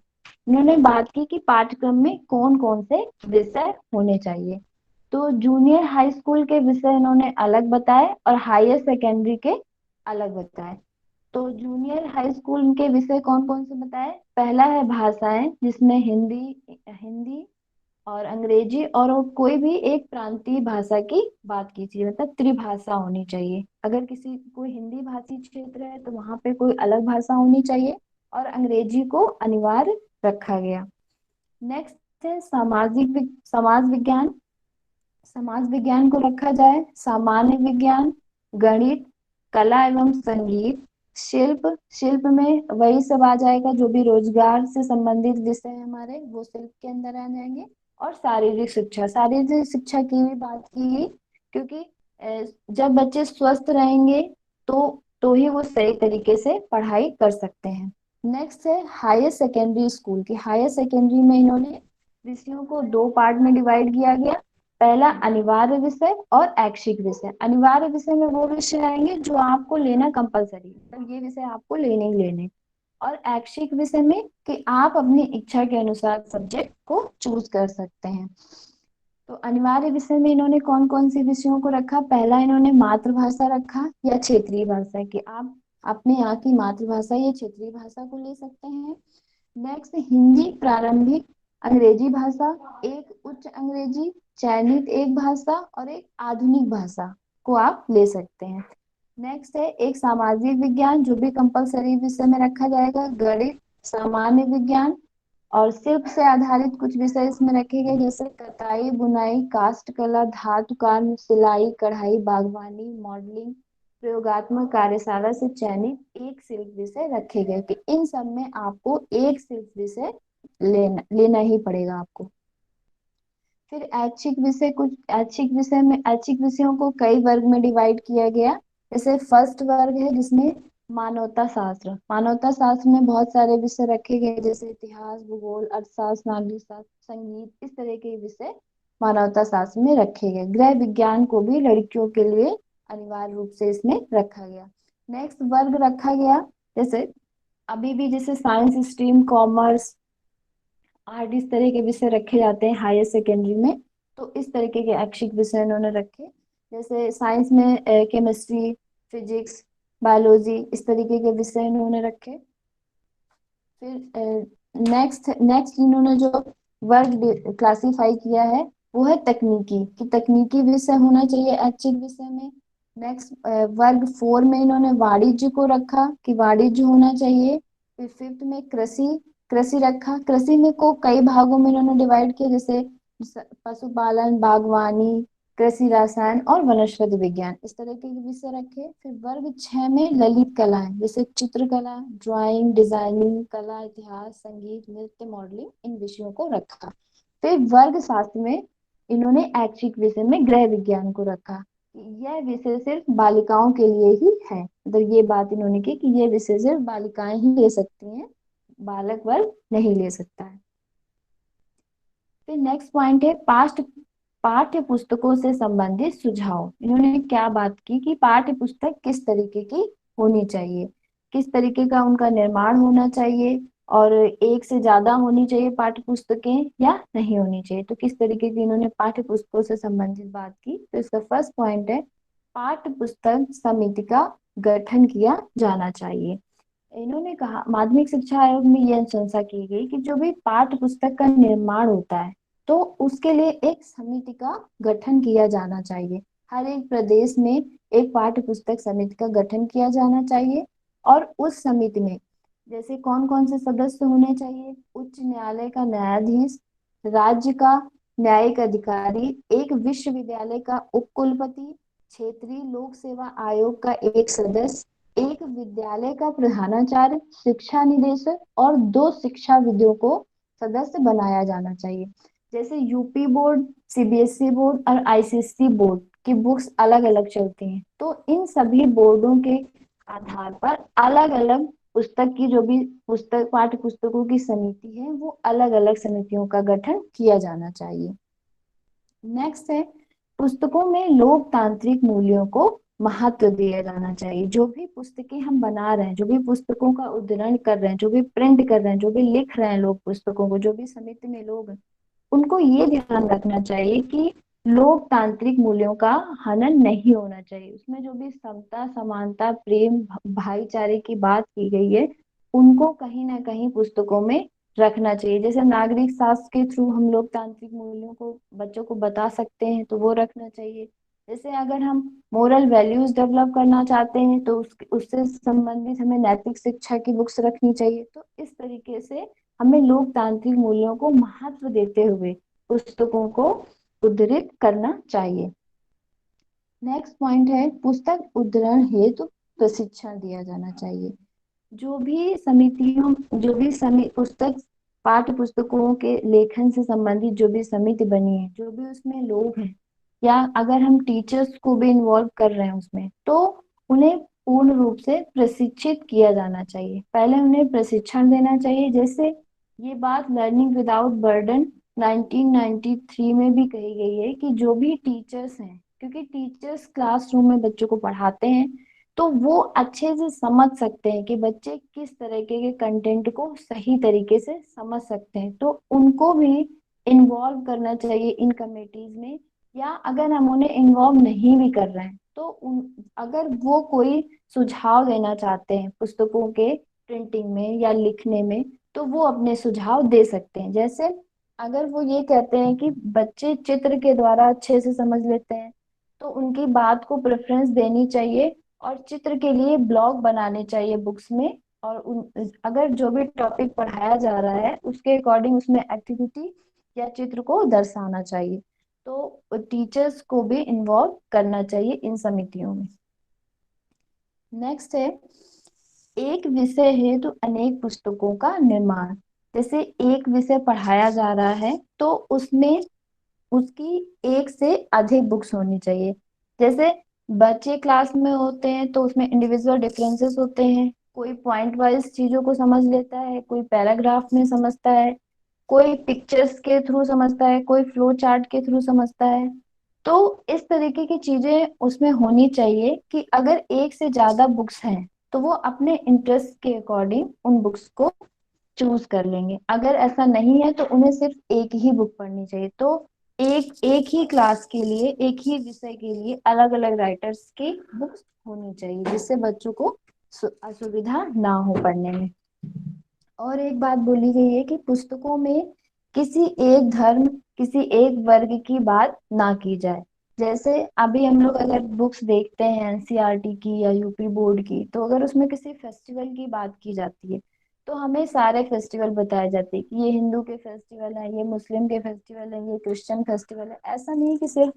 उन्होंने बात की कि पाठ्यक्रम में कौन कौन से विषय होने चाहिए। तो जूनियर हाई स्कूल के विषय इन्होंने अलग बताए और हायर सेकेंडरी के अलग बताए। तो जूनियर हाई स्कूल के विषय कौन कौन से बताए? पहला है भाषाएं, जिसमें हिंदी हिंदी और अंग्रेजी और कोई भी एक प्रांतीय भाषा की बात कीजिए, मतलब त्रिभाषा होनी चाहिए। अगर किसी कोई हिंदी भाषी क्षेत्र है तो वहां पे कोई अलग भाषा होनी चाहिए, और अंग्रेजी को अनिवार्य रखा गया। नेक्स्ट है समाज विज्ञान। समाज विज्ञान को रखा जाए, सामान्य विज्ञान, गणित, कला एवं संगीत, शिल्प, शिल्प में वही सब आ जाएगा जो भी रोजगार से संबंधित विषय है हमारे, वो शिल्प के अंदर आ जाएंगे। और शारीरिक शिक्षा, शारीरिक शिक्षा की भी बात की गई, क्योंकि जब बच्चे स्वस्थ रहेंगे तो ही वो सही तरीके से पढ़ाई कर सकते हैं। नेक्स्ट है हायर सेकेंडरी स्कूल की। हायर सेकेंडरी में इन्होंने विषयों को दो पार्ट में डिवाइड किया गया। पहला अनिवार्य विषय और ऐच्छिक विषय। अनिवार्य विषय में वो विषय आएंगे जो आपको लेना कंपलसरी, मतलब ये विषय आपको लेने ही लेने। और ऐच्छिक विषय में कि आप अपनी इच्छा के अनुसार सब्जेक्ट को चूज कर सकते हैं। तो अनिवार्य विषय में इन्होंने कौन कौन से विषयों को रखा? पहला इन्होंने मातृभाषा रखा या क्षेत्रीय भाषा, कि आप अपने यहाँ की मातृभाषा या क्षेत्रीय भाषा को ले सकते हैं। नेक्स्ट हिंदी प्रारंभिक, अंग्रेजी भाषा, एक उच्च अंग्रेजी, चयनित एक भाषा और एक आधुनिक भाषा को आप ले सकते हैं। नेक्स्ट है एक सामाजिक विज्ञान, जो भी कंपलसरी विषय में रखा जाएगा, गणित, सामान्य विज्ञान और शिल्प से आधारित कुछ विषय इसमें रखे गए, जैसे कताई, बुनाई, काष्ठ कला, धातु काम, सिलाई, कढ़ाई, बागवानी, मॉडलिंग, प्रयोगात्मक कार्यशाला से चयनित एक शिल्प विषय रखे गए, कि इन सब में आपको एक शिल्प विषय लेना ही पड़ेगा आपको। फिर ऐच्छिक विषय, कुछ ऐच्छिक विषय में ऐच्छिक विषयों को कई वर्ग में डिवाइड किया गया। जैसे फर्स्ट वर्ग है जिसमें मानवता शास्त्र, मानवता शास्त्र में बहुत सारे विषय रखे गए, जैसे इतिहास, भूगोल, अर्थशास्त्र, नागरिक शास्त्र, संगीत, इस तरह के विषय मानवता शास्त्र में रखे गए। गृह विज्ञान को भी लड़कियों के लिए अनिवार्य रूप से इसमें रखा गया। नेक्स्ट वर्ग रखा गया, जैसे अभी भी जैसे साइंस स्ट्रीम, कॉमर्स, आर्ट, इस तरह के विषय रखे जाते हैं हायर सेकेंडरी में। तो इस तरीके के ऐच्छिक विषय इन्होंने रखे। जैसे साइंस में केमिस्ट्री, फिजिक्स, बायोलॉजी, इस तरीके के विषय इन्होंने रखे। फिर नेक्स्ट नेक्स्ट इन्होंने जो वर्ग क्लासिफाई किया है वो है तकनीकी, कि तकनीकी विषय होना चाहिए ऐच्छिक विषय में। नेक्स्ट वर्ग 4 में इन्होंने वाणिज्य को रखा, कि वाणिज्य होना चाहिए। फिर फिफ्थ में कृषि, कृषि रखा। कृषि में को कई भागों में इन्होंने डिवाइड किया, जैसे पशुपालन, बागवानी, कृषि रसायन और वनस्पति विज्ञान, इस तरह के विषय रखे। फिर वर्ग 6 में ललित कलाएं, जैसे चित्रकला, ड्राइंग, डिजाइनिंग, कला, इतिहास, संगीत, नृत्य, मॉडलिंग, इन विषयों को रखा। फिर वर्ग 7 में इन्होंने ऐच्छिक विषय में गृह विज्ञान को रखा। यह विषय सिर्फ बालिकाओं के लिए ही है, मतलब ये बात इन्होंने की कि ये विषय सिर्फ बालिकाएं ही ले सकती हैं, बालक वर्ग नहीं ले सकता है। फिर नेक्स्ट पॉइंट है पाठ्य पुस्तकों से संबंधित सुझाव। इन्होंने क्या बात की कि पाठ्य पुस्तक किस तरीके की होनी चाहिए, किस तरीके का उनका निर्माण होना चाहिए, और एक से ज्यादा होनी चाहिए पाठ्य पुस्तकें या नहीं होनी चाहिए। तो किस तरीके की इन्होंने पाठ्य पुस्तकों से संबंधित बात की। तो इसका फर्स्ट पॉइंट है पाठ्य पुस्तक समिति का गठन किया जाना चाहिए। इन्होंने कहा माध्यमिक शिक्षा आयोग में यह अनुशंसा की गई कि जो भी पाठ्य पुस्तक का निर्माण होता है तो उसके लिए एक समिति का गठन किया जाना चाहिए। हर एक प्रदेश में एक पाठ्य पुस्तक समिति का गठन किया जाना चाहिए, और उस समिति में जैसे कौन कौन से सदस्य होने चाहिए, उच्च न्यायालय का न्यायाधीश, राज्य का न्यायिक अधिकारी, एक विश्वविद्यालय का उपकुलपति, क्षेत्रीय लोक सेवा आयोग का एक सदस्य, एक विद्यालय का प्रधानाचार्य, शिक्षा निदेशक और 2 शिक्षाविदों को सदस्य बनाया जाना चाहिए। जैसे यूपी बोर्ड, सीबीएसई बोर्ड और आईसीएसई बोर्ड की बुक्स अलग अलग चलती हैं, तो इन सभी बोर्डों के आधार पर अलग अलग पुस्तक की जो भी पुस्तक पाठ्य पुस्तकों की समिति है वो अलग अलग समितियों का गठन किया जाना चाहिए। नेक्स्ट है पुस्तकों में लोकतांत्रिक मूल्यों को महत्व दिया जाना चाहिए। जो भी पुस्तकें हम बना रहे हैं, जो भी पुस्तकों का उद्धरण कर रहे हैं, जो भी प्रिंट कर रहे हैं, जो भी लिख रहे हैं लोग पुस्तकों को, जो भी समिति में लोग हैं, उनको ये ध्यान रखना चाहिए कि लोकतांत्रिक मूल्यों का हनन नहीं होना चाहिए। उसमें जो भी समता, समानता, प्रेम, भाईचारे की बात की गई है उनको कहीं ना कहीं पुस्तकों में रखना चाहिए। जैसे नागरिक शास्त्र के थ्रू हम लोकतांत्रिक मूल्यों को बच्चों को बता सकते हैं तो वो रखना चाहिए। जैसे अगर हम मोरल वैल्यूज डेवलप करना चाहते हैं तो उससे संबंधित हमें नैतिक शिक्षा की बुक्स रखनी चाहिए। तो इस तरीके से हमें लोकतांत्रिक मूल्यों को महत्व देते हुए पुस्तकों को उद्धृत करना चाहिए। नेक्स्ट पॉइंट है पुस्तक उद्धरण हेतु प्रशिक्षण दिया जाना चाहिए। जो भी समितियों जो भी पुस्तक पाठ्य पुस्तकों के लेखन से संबंधित जो भी समिति बनी है, जो भी उसमें लोग हैं, या अगर हम टीचर्स को भी इन्वॉल्व कर रहे हैं उसमें, तो उन्हें पूर्ण रूप से प्रशिक्षित किया जाना चाहिए। पहले उन्हें प्रशिक्षण देना चाहिए। जैसे ये बात लर्निंग विदाउट बर्डन 1993 में भी कही गई है कि जो भी टीचर्स हैं, क्योंकि टीचर्स क्लासरूम में बच्चों को पढ़ाते हैं तो वो अच्छे से समझ सकते हैं कि बच्चे किस तरीके के कंटेंट को सही तरीके से समझ सकते हैं, तो उनको भी इन्वॉल्व करना चाहिए इन कमेटीज में। या अगर हम उन्हें इन्वॉल्व नहीं भी कर रहे हैं तो अगर वो कोई सुझाव देना चाहते हैं पुस्तकों के प्रिंटिंग में या लिखने में तो वो अपने सुझाव दे सकते हैं। जैसे अगर वो ये कहते हैं कि बच्चे चित्र के द्वारा अच्छे से समझ लेते हैं तो उनकी बात को प्रेफरेंस देनी चाहिए, और चित्र के लिए ब्लॉग बनाने चाहिए बुक्स में। और अगर जो भी टॉपिक पढ़ाया जा रहा है उसके अकॉर्डिंग उसमें एक्टिविटी या चित्र को दर्शाना चाहिए। तो टीचर्स को भी इन्वॉल्व करना चाहिए इन समितियों में। नेक्स्ट है एक विषय है तो अनेक पुस्तकों का निर्माण। जैसे एक विषय पढ़ाया जा रहा है तो उसमें उसकी एक से अधिक बुक्स होनी चाहिए। जैसे बच्चे क्लास में होते हैं तो उसमें इंडिविजुअल डिफरेंसेस होते हैं, कोई पॉइंट वाइज चीजों को समझ लेता है, कोई पैराग्राफ में समझता है, कोई पिक्चर्स के थ्रू समझता है, कोई फ्लो चार्ट के थ्रू समझता है। तो इस तरीके की चीजें उसमें होनी चाहिए कि अगर एक से ज्यादा बुक्स हैं तो वो अपने इंटरेस्ट के अकॉर्डिंग उन बुक्स को चूज कर लेंगे। अगर ऐसा नहीं है तो उन्हें सिर्फ एक ही बुक पढ़नी चाहिए। तो एक एक ही क्लास के लिए, एक ही विषय के लिए अलग अलग राइटर्स की बुक्स होनी चाहिए जिससे बच्चों को असुविधा ना हो पढ़ने में। और एक बात बोली गई है कि पुस्तकों में किसी एक धर्म, किसी एक वर्ग की बात ना की जाए। जैसे अभी हम लोग अगर बुक्स देखते हैं एनसीईआरटी की या यूपी बोर्ड की, तो अगर उसमें किसी फेस्टिवल की बात की जाती है तो हमें सारे फेस्टिवल बताए जाते हैं कि ये हिंदू के फेस्टिवल है, ये मुस्लिम के फेस्टिवल है, ये क्रिश्चियन फेस्टिवल है। ऐसा नहीं कि सिर्फ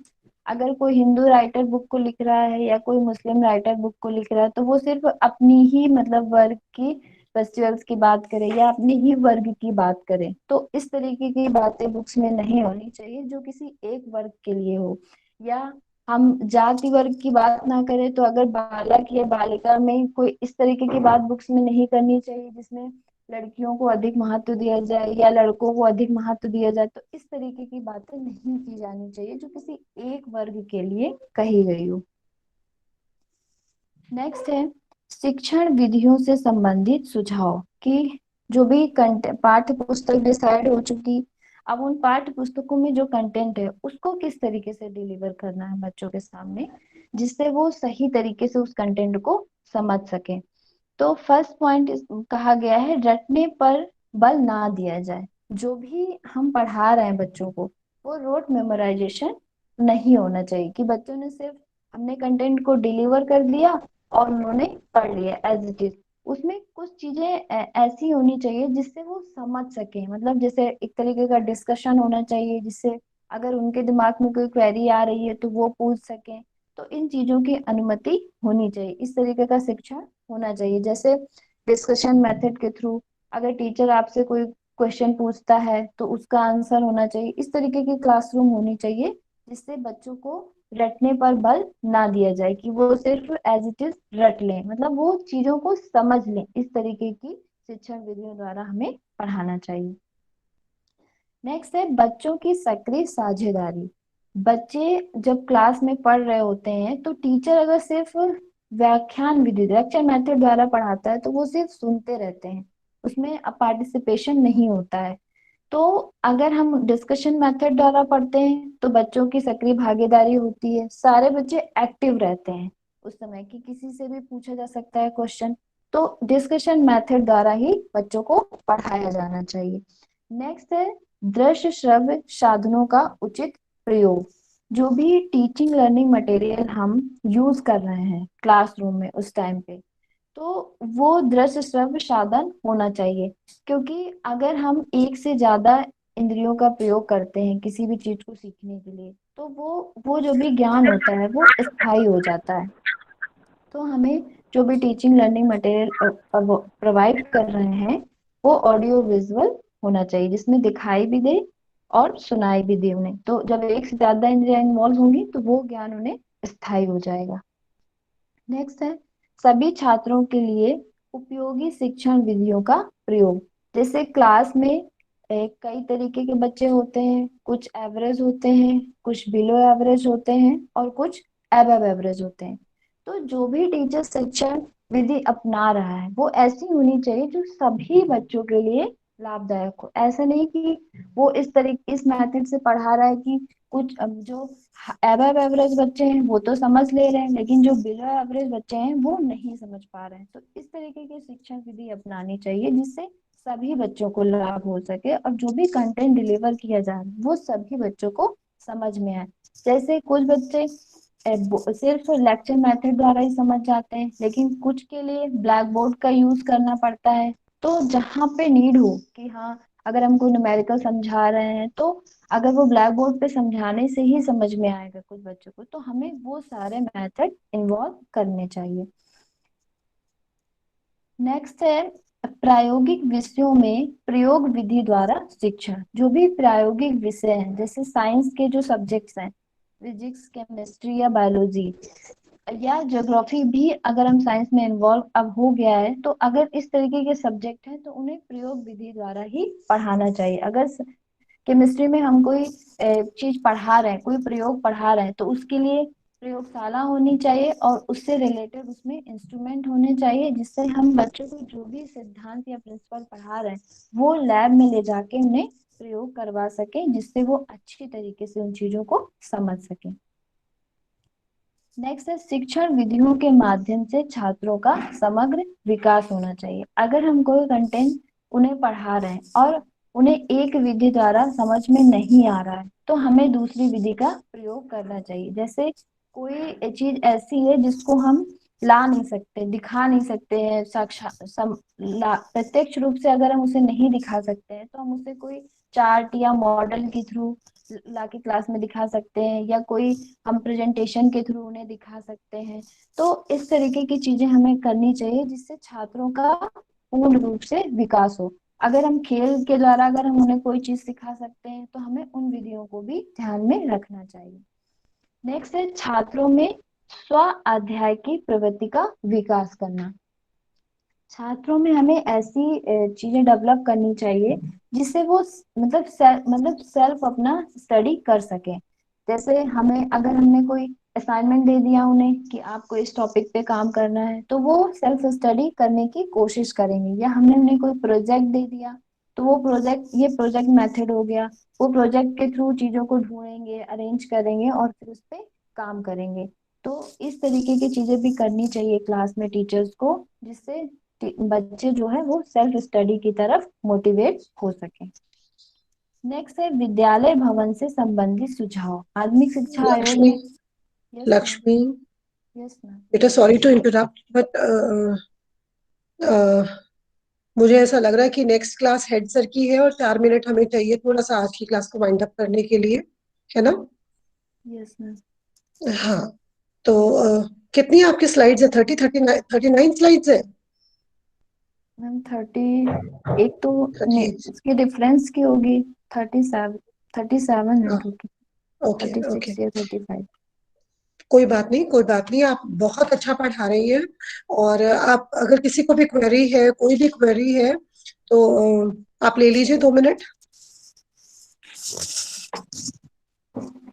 अगर कोई हिंदू राइटर बुक को लिख रहा है या कोई मुस्लिम राइटर बुक को लिख रहा है तो वो सिर्फ अपनी ही मतलब वर्ग की फेस्टिवल्स की बात करें या अपने ही वर्ग की बात करें, तो इस तरीके की बातें बुक्स में नहीं होनी चाहिए जो किसी एक वर्ग के लिए हो। या हम जाति वर्ग की बात ना करें तो अगर बालक या बालिका में कोई इस तरीके की बात बुक्स में नहीं करनी चाहिए जिसमें लड़कियों को अधिक महत्व दिया जाए या लड़कों को अधिक महत्व दिया जाए। तो इस तरीके की बातें नहीं की जानी चाहिए जो किसी एक वर्ग के लिए कही गई हो। नेक्स्ट है शिक्षण विधियों से संबंधित सुझाव, कि जो भी पाठ्य पुस्तक डिसाइड हो चुकी, अब उन पाठ्य पुस्तकों में जो कंटेंट है उसको किस तरीके से डिलीवर करना है बच्चों के सामने, जिससे वो सही तरीके से उस कंटेंट को समझ सके। तो फर्स्ट पॉइंट कहा गया है रटने पर बल ना दिया जाए। जो भी हम पढ़ा रहे हैं बच्चों को वो रोट मेमोराइजेशन नहीं होना चाहिए कि बच्चों ने सिर्फ हमने कंटेंट को डिलीवर कर दिया और उन्होंने पढ़ लिया एज इट इज। उसमें कुछ चीजें ऐसी होनी चाहिए जिससे वो समझ सके, मतलब जैसे एक तरीके का डिस्कशन होना चाहिए जिससे अगर उनके दिमाग में कोई क्वेरी आ रही है तो वो पूछ सके। तो इन चीजों की अनुमति होनी चाहिए, इस तरीके का शिक्षण होना चाहिए। जैसे डिस्कशन मेथड के थ्रू अगर टीचर आपसे कोई क्वेश्चन पूछता है तो उसका आंसर होना चाहिए। इस तरीके की क्लासरूम होनी चाहिए जिससे बच्चों को रटने पर बल ना दिया जाए कि वो सिर्फ एज इट इज रट लें, मतलब वो चीजों को समझ लें। इस तरीके की शिक्षण विधियों द्वारा हमें पढ़ाना चाहिए। नेक्स्ट है बच्चों की सक्रिय साझेदारी। बच्चे जब क्लास में पढ़ रहे होते हैं तो टीचर अगर सिर्फ व्याख्यान विधि लेक्चर मेथड द्वारा पढ़ाता है तो वो सिर्फ सुनते रहते हैं, उसमें पार्टिसिपेशन नहीं होता है। तो अगर हम डिस्कशन मेथड द्वारा पढ़ते हैं तो बच्चों की सक्रिय भागीदारी होती है, सारे बच्चे एक्टिव रहते हैं उस समय कि किसी से भी पूछा जा सकता है क्वेश्चन। तो डिस्कशन मेथड द्वारा ही बच्चों को पढ़ाया जाना चाहिए। नेक्स्ट है दृश्य श्रव्य साधनों का उचित प्रयोग। जो भी टीचिंग लर्निंग मटेरियल हम यूज कर रहे हैं क्लासरूम में उस टाइम पे, तो वो दृश्य श्रव्य साधन होना चाहिए। क्योंकि अगर हम एक से ज्यादा इंद्रियों का प्रयोग करते हैं किसी भी चीज को सीखने के लिए तो वो जो भी ज्ञान होता है वो स्थायी हो जाता है। तो हमें जो भी टीचिंग लर्निंग मटेरियल प्रोवाइड कर रहे हैं वो ऑडियो विजुअल होना चाहिए जिसमें दिखाई भी दे और सुनाई भी दे उन्हें। तो जब एक से ज्यादा इंद्रियां इन्वॉल्व होंगी तो वो ज्ञान उन्हें स्थायी हो जाएगा। नेक्स्ट है सभी छात्रों के लिए उपयोगी शिक्षण विधियों का प्रयोग। जैसे क्लास में कई तरीके के बच्चे होते हैं, कुछ एवरेज होते हैं, कुछ बिलो एवरेज होते हैं और कुछ अबव एवरेज होते हैं। तो जो भी टीचर शिक्षण विधि अपना रहा है वो ऐसी होनी चाहिए जो सभी बच्चों के लिए लाभदायक हो। ऐसा नहीं कि वो इस मेथड से पढ़ा रहा है कि कुछ जो अबव एवरेज बच्चे हैं वो तो समझ ले रहे हैं लेकिन जो बिलो एवरेज बच्चे हैं वो नहीं समझ पा रहे हैं। तो इस तरीके की शिक्षण विधि अपनानी चाहिए जिससे सभी बच्चों को लाभ हो सके और जो भी कंटेंट डिलीवर किया जा रहा है वो सभी बच्चों को समझ में आए। जैसे कुछ बच्चे सिर्फ लेक्चर मेथड द्वारा ही समझ जाते हैं लेकिन कुछ के लिए ब्लैक बोर्ड का यूज करना पड़ता है। तो जहाँ पे नीड हो कि हाँ अगर हम कोई न्यूमेरिकल समझा रहे हैं तो अगर वो ब्लैक बोर्ड पे समझाने से ही समझ में आएगा कुछ बच्चों को तो हमें वो सारे मेथड इन्वॉल्व करने चाहिए। नेक्स्ट है प्रायोगिक विषयों में प्रयोग विधि द्वारा शिक्षण। जो भी प्रायोगिक विषय हैं जैसे साइंस के जो सब्जेक्ट्स हैं फिजिक्स केमिस्ट्री या बायोलॉजी या ज्योग्राफी भी अगर हम साइंस में इन्वॉल्व अब हो गया है तो अगर इस तरीके के सब्जेक्ट हैं तो उन्हें प्रयोग विधि द्वारा ही पढ़ाना चाहिए। अगर केमिस्ट्री में हम कोई चीज पढ़ा रहे हैं, कोई प्रयोग पढ़ा रहे हैं तो उसके लिए प्रयोगशाला होनी चाहिए और उससे रिलेटेड उसमें इंस्ट्रूमेंट होने चाहिए जिससे हम बच्चों को जो भी सिद्धांत या प्रिंसिपल पढ़ा रहे हैं वो लैब में ले जाके उन्हें प्रयोग करवा सके जिससे वो अच्छी तरीके से उन चीजों को समझ सके। नेक्स्ट है शिक्षण विधियों के माध्यम से छात्रों का समग्र विकास होना चाहिए। अगर हम कोई कंटेंट उन्हें पढ़ा रहे हैं और उन्हें एक विधि द्वारा समझ में नहीं आ रहा है तो हमें दूसरी विधि का प्रयोग करना चाहिए। जैसे कोई चीज ऐसी है जिसको हम ला नहीं सकते, दिखा नहीं सकते हैं साक्षात प्रत्यक्ष रूप से अगर हम उसे नहीं दिखा सकते हैं तो हम उसे कोई चार्ट या मॉडल के थ्रू लाके क्लास में दिखा सकते हैं या कोई हम प्रेजेंटेशन के थ्रू उन्हें दिखा सकते हैं। तो इस तरीके की चीजें हमें करनी चाहिए जिससे छात्रों का पूर्ण रूप से विकास हो। अगर हम खेल के द्वारा अगर हम उन्हें कोई चीज सिखा सकते हैं तो हमें उन विधियों को भी ध्यान में रखना चाहिए। नेक्स्ट है छात्रों में स्व अध्याय की प्रवृत्ति का विकास करना। छात्रों में हमें ऐसी चीजें डेवलप करनी चाहिए जिससे वो मतलब सेल्फ अपना स्टडी कर सके। जैसे हमें अगर हमने कोई असाइनमेंट दे दिया उन्हें कि आपको इस टॉपिक पे काम करना है तो वो सेल्फ स्टडी करने की कोशिश करेंगे। या हमने उन्हें कोई प्रोजेक्ट दे दिया तो वो प्रोजेक्ट मेथड हो गया, वो प्रोजेक्ट के थ्रू चीजों को ढूंढेंगे, अरेंज करेंगे और फिर उस पे काम करेंगे। तो इस तरीके की चीजें भी करनी चाहिए क्लास में टीचर्स को, जिससे बच्चे जो है वो सेल्फ स्टडी की तरफ मोटिवेट हो सके। नेक्स्ट है विद्यालय भवन से संबंधित सुझाव। माध्यमिक शिक्षा आयोग लक्ष्मी, ने लक्ष्मी, यस मैम। बेटा सॉरी टू इंटरप्ट बट मुझे ऐसा लग रहा है कि नेक्स्ट क्लास हेड सर की है और 4 मिनट हमें चाहिए थोड़ा सा आज की क्लास को वाइंड अप करने के लिए, है ना? Yes ma'am. हाँ, तो कितनी आपकी स्लाइड्स है? 39 स्लाइड्स है? मैम 30, एक तो 38। उसके डिफरेंस की होगी। 37 है टोटल। ओके, ओके, 36 या 35। कोई बात नहीं, कोई बात नहीं, आप बहुत अच्छा पढ़ा रही हैं। और आप अगर किसी को भी क्वेरी है, कोई भी क्वेरी है तो आप ले लीजिए 2 मिनट।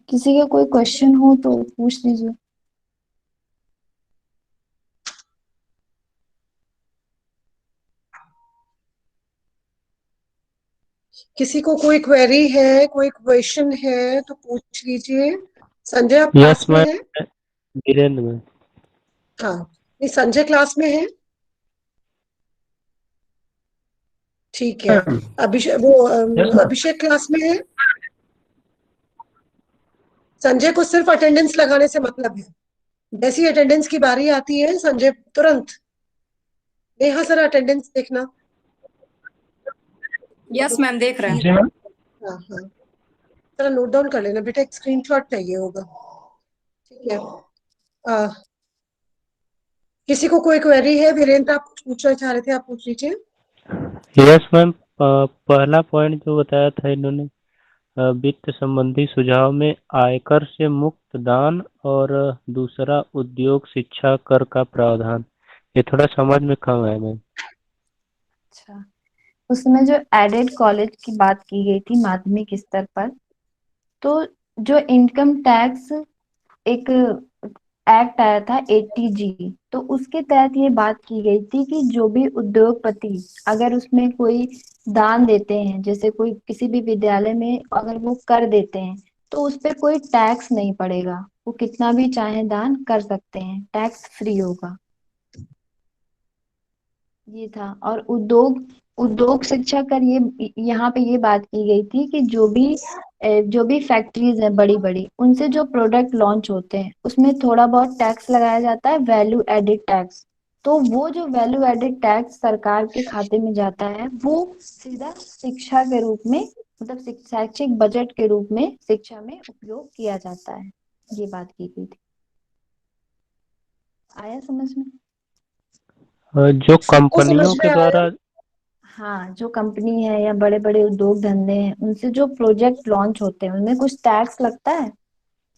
किसी का कोई क्वेश्चन हो तो पूछ लीजिए। किसी को कोई क्वेरी है, कोई क्वेश्चन है तो पूछ लीजिए। संजय आप यस क्लास में मैम, है? वीरेंद्र मैम। हाँ, नहीं संजय क्लास में है? ठीक है। Ma'am, yes ma'am. Abhishek class में है? संजय को सिर्फ अटेंडेंस लगाने से मतलब है। जैसी अटेंडेंस की बारी आती है संजय तुरंत, नेहा सर अटेंडेंस देखना। यस मैम देख रहे हैं। जी मैम। हाँ हाँ, जरा नोट डाउन कर लेना बेटा, एक स्क्रीनशॉट चाहिए होगा। ठीक है। आ, किसी को कोई क्वेरी है? वीरेंद्र आप कुछ पूछना चाह रहे थे, आप पूछ लीजिए। यस मैम, पहला पॉइंट जो बताया था इन्होंने, वित्त संबंधी सुझाव में आयकर से मुक्त दान और दूसरा उद्योग शिक्षा कर का प्रावधान, ये थोड़ा समझ में कम है मैम। अच्छा, उसमें जो एडेड कॉलेज की बात की गई थी माध्यमिक स्तर पर, तो जो इनकम टैक्स एक एक्ट आया था 80G, तो उसके तहत ये बात की गई थी कि जो भी उद्योगपति अगर उसमें कोई दान देते हैं, जैसे कोई किसी भी विद्यालय में अगर वो कर देते हैं तो उस पर कोई टैक्स नहीं पड़ेगा। वो कितना भी चाहे दान कर सकते हैं, टैक्स फ्री होगा। ये था। और उद्योग उद्योग शिक्षा कर ये यहाँ पे ये बात की गई थी कि जो भी फैक्ट्रीज हैं बड़ी बड़ी, उनसे जो प्रोडक्ट लॉन्च होते हैं उसमें थोड़ा बहुत टैक्स लगाया जाता है, वैल्यू एडेड टैक्स। तो वो जो वैल्यू एडेड टैक्स सरकार के खाते में जाता है वो सीधा शिक्षा के रूप में, मतलब शैक्षिक बजट के रूप में शिक्षा में उपयोग किया जाता है। ये बात की गई थी। आया समझ में? जो सबको समझ कंपनियों में के आया? द्वारा, हाँ, जो कंपनी है या बड़े बड़े उद्योग धंधे हैं उनसे जो प्रोजेक्ट लॉन्च होते हैं उनमें कुछ टैक्स लगता है,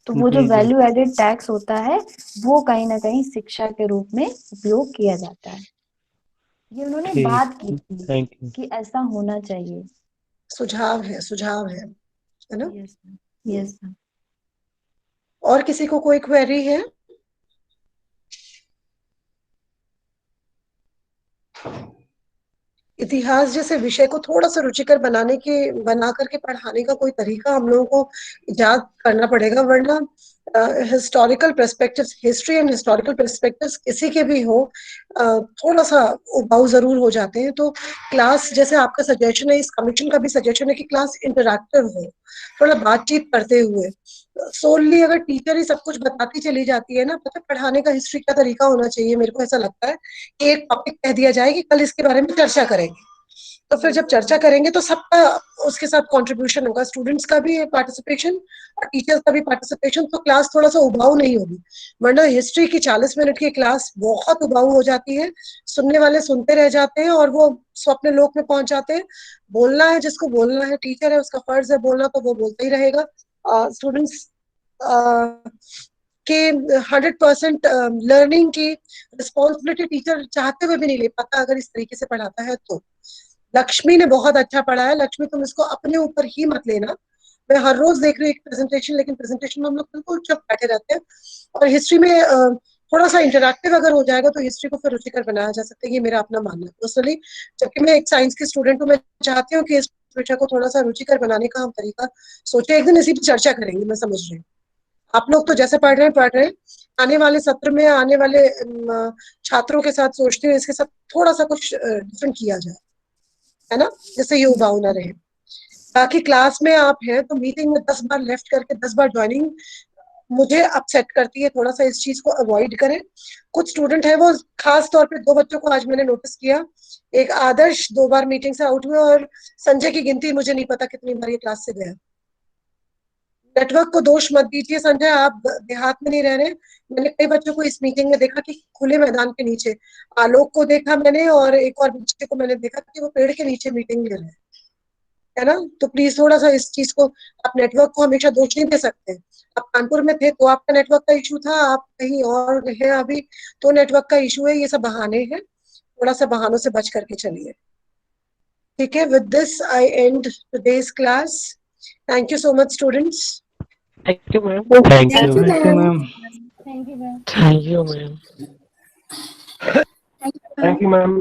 तो वो जो जी जी, वैल्यू एडेड टैक्स होता है वो कहीं ना कहीं शिक्षा के रूप में उपयोग किया जाता है। ये उन्होंने ठीक, बात की थी थैंक यू। कि ऐसा होना चाहिए। सुझाव है, सुझाव है ना? Yes ma'am. Yes ma'am. और किसी को कोई क्वेरी है? इतिहास जैसे विषय को थोड़ा सा रुचिकर बना करके पढ़ाने का कोई तरीका हम लोगों को इजाद करना पड़ेगा, वरना historical perspectives, history and historical perspectives किसी के भी हो थोड़ा सा उबाऊ जरूर हो जाते हैं। तो क्लास, जैसे आपका सजेशन है, इस कमीशन का भी सजेशन है कि क्लास इंटरैक्टिव हो, थोड़ा बातचीत करते हुए। सोनली अगर टीचर ही सब कुछ बताती चली जाती है ना, पता पढ़ाने का हिस्ट्री का तरीका होना चाहिए। मेरे को ऐसा लगता है कि एक टॉपिक कह दिया जाए कि कल इसके बारे में चर्चा करेंगे, तो फिर जब चर्चा करेंगे तो सबका उसके साथ कंट्रीब्यूशन होगा, स्टूडेंट्स का भी पार्टिसिपेशन और टीचर्स का भी पार्टिसिपेशन, तो क्लास थोड़ा सा उबाऊ नहीं होगी। वरना हिस्ट्री की 40 मिनट की क्लास बहुत उबाऊ हो जाती है, सुनने वाले सुनते रह जाते हैं और वो स्वप्न लोक में पहुंच जाते हैं। बोलना है जिसको बोलना है, टीचर है उसका फर्ज है बोलना, तो वो बोलता ही रहेगा। स्टूडेंट्स के 100% लर्निंग की रिस्पॉन्सिबिलिटी टीचर चाहते हुए भी नहीं ले पाता अगर इस तरीके से पढ़ाता है तो। लक्ष्मी ने बहुत अच्छा पढ़ाया, लक्ष्मी तुम इसको अपने ऊपर ही मत लेना। मैं हर रोज देख रही हूँ एक प्रेजेंटेशन, लेकिन प्रेजेंटेशन में हम लोग बिल्कुल चुप बैठे रहते हैं। और हिस्ट्री में थोड़ा सा इंटरैक्टिव अगर हो जाएगा तो हिस्ट्री को फिर रुचिकर बनाया जा सकता है, ये मेरा अपना मानना है पर्सनली। जबकि मैं एक साइंस की स्टूडेंट हूँ, मैं चाहती हूँ कि इस विषय को थोड़ा सा रुचिकर बनाने का हम तरीका सोचे। एक दिन इसी पर चर्चा करेंगे, मैं समझ रही हूँ। आप लोग तो जैसे पढ़ रहे हैं, आने वाले सत्र में आने वाले छात्रों के साथ सोचते हैं इसके साथ थोड़ा सा कुछ डिफरेंट किया जाए, है ना, जिससे ये उबाऊ ना रहे। बाकी क्लास में आप हैं तो मीटिंग में 10 बार लेफ्ट करके 10 बार ज्वाइनिंग मुझे अपसेट करती है, थोड़ा सा इस चीज को अवॉइड करें। कुछ स्टूडेंट है वो, खास तौर पे 2 बच्चों को आज मैंने नोटिस किया, एक आदर्श 2 बार मीटिंग से आउट हुए और संजय की गिनती मुझे नहीं पता कितनी बार ये क्लास से गया। नेटवर्क को दोष मत दीजिए संजय, आप देहात में नहीं रह रहे। मैंने कई बच्चों को इस मीटिंग में देखा कि खुले मैदान के नीचे, आलोक को देखा मैंने और एक और बच्चे को मैंने देखा कि वो पेड़ के नीचे मीटिंग ले रहे हैं, है ना। तो प्लीज थोड़ा सा इस चीज को, आप नेटवर्क को हमेशा दोष नहीं दे सकते। आप कानपुर में थे तो आपका नेटवर्क का इशू था, आप कहीं और है अभी तो नेटवर्क का इशू है, ये सब बहाने हैं। थोड़ा सा बहानों से बच करके चलिए, ठीक है। With this I and today's class. Thank you so much students. Thank you, ma'am. Thank you, Thank you, ma'am. ma'am. Thank you, ma'am. Thank you, ma'am. Thank you, ma'am.